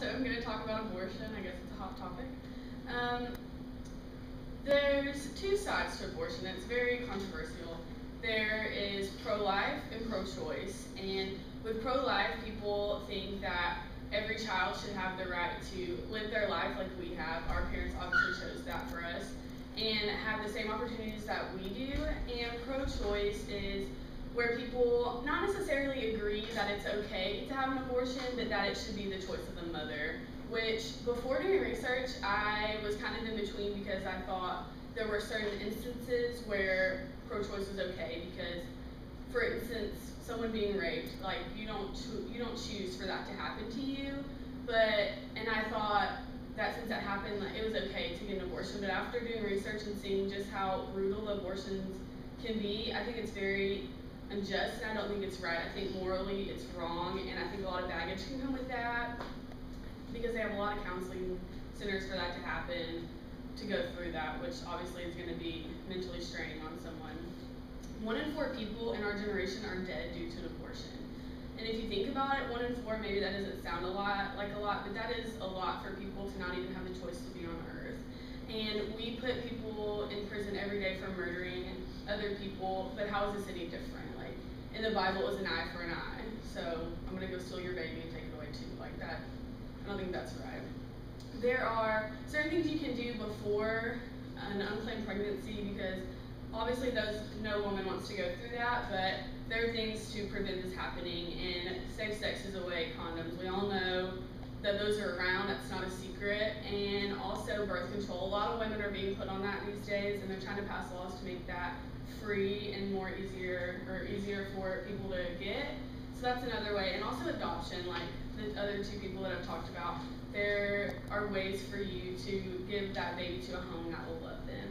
So I'm going to talk about abortion. I guess it's a hot topic. Um, there's two sides to abortion. It's very controversial. There is pro-life and pro-choice. And with pro-life, people think that every child should have the right to live their life like we have. Our parents obviously chose that for us. And have the same opportunities that we do. And pro-choice is where people not necessarily agree that it's okay to have an abortion, but that it should be the choice of the mother. Which, before doing research, I was kind of in between because I thought there were certain instances where pro-choice was okay because, for instance, someone being raped, like you don't choose for that to happen to you, and I thought that since that happened, like, it was okay to get an abortion. But after doing research and seeing just how brutal abortions can be, I think it's very unjust, and I don't think it's right. I think morally it's wrong, and I think a lot of baggage can come with that because they have a lot of counseling centers for that to happen, to go through that, which obviously is going to be mentally straining on someone. 1 in 4 people in our generation are dead due to an abortion. And if you think about it, 1 in 4, maybe that doesn't sound like a lot, but that is a lot for people to not even have the choice to be on earth. And we put people in prison every day for murdering other people, but how is this any different? Like, in the Bible, it was an eye for an eye. So I'm going to go steal your baby and take it away too. Like that, I don't think that's right. There are certain things you can do before an unplanned pregnancy because obviously no woman wants to go through that, but there are things to prevent this happening, and safe sex is a way. Condoms, we all know that those are around, that's not a secret, and also birth control. A lot of women are being put on that these days, and they're trying to pass laws to make that free and easier for people to get. So that's another way, and also adoption, like the other 2 people that I've talked about. There are ways for you to give that baby to a home that will love them.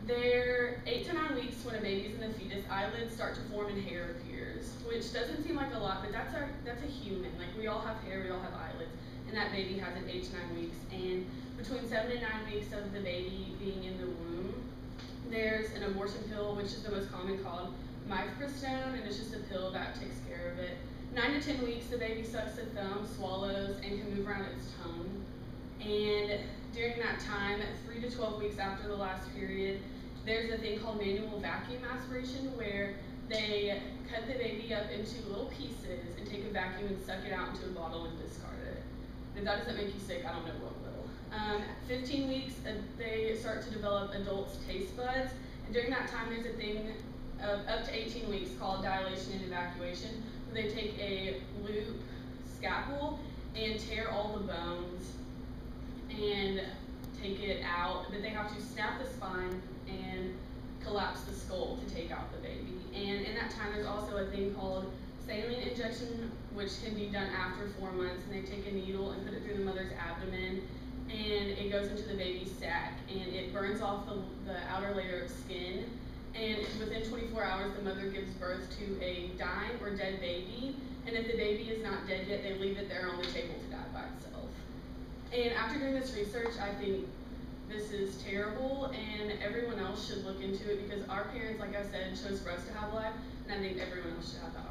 They're 8 to 9 weeks when a baby's in the fetus, eyelids start to form and hair appears, which doesn't seem like a lot, but that's a human. Like, we all have hair, we all have eyelids, and that baby has it 8 to 9 weeks. And between 7 and 9 weeks of the baby being in the womb, there's an abortion pill, which is the most common, called mifepristone, and it's just a pill that takes care of it. 9 to 10 weeks, the baby sucks a thumb, swallows, and can move around its tongue. And during that time, 3 to 12 weeks after the last period, there's a thing called manual vacuum aspiration, where they cut the baby up into little pieces and take a vacuum and suck it out into a bottle and discard it. If that doesn't make you sick, I don't know what will. 15 weeks, they start to develop adults' taste buds, and during that time, there's a thing up to 18 weeks called dilation and evacuation, where they take a loop scalpel and tear all the bones and take it out, but they have to snap the spine and collapse the skull to take out the baby. And in that time, there's also a thing called saline injection, which can be done after 4 months, and they take a needle and put it through the mother's abdomen, and it goes into the baby's sac, and it burns off the outer layer of skin, and within 24 hours, the mother gives birth to a dying or dead baby, and if the baby is not dead yet, they leave it there on the table to die by itself. And after doing this research, I think this is terrible, and everyone else should look into it because our parents, like I said, chose for us to have life, and I think everyone else should have that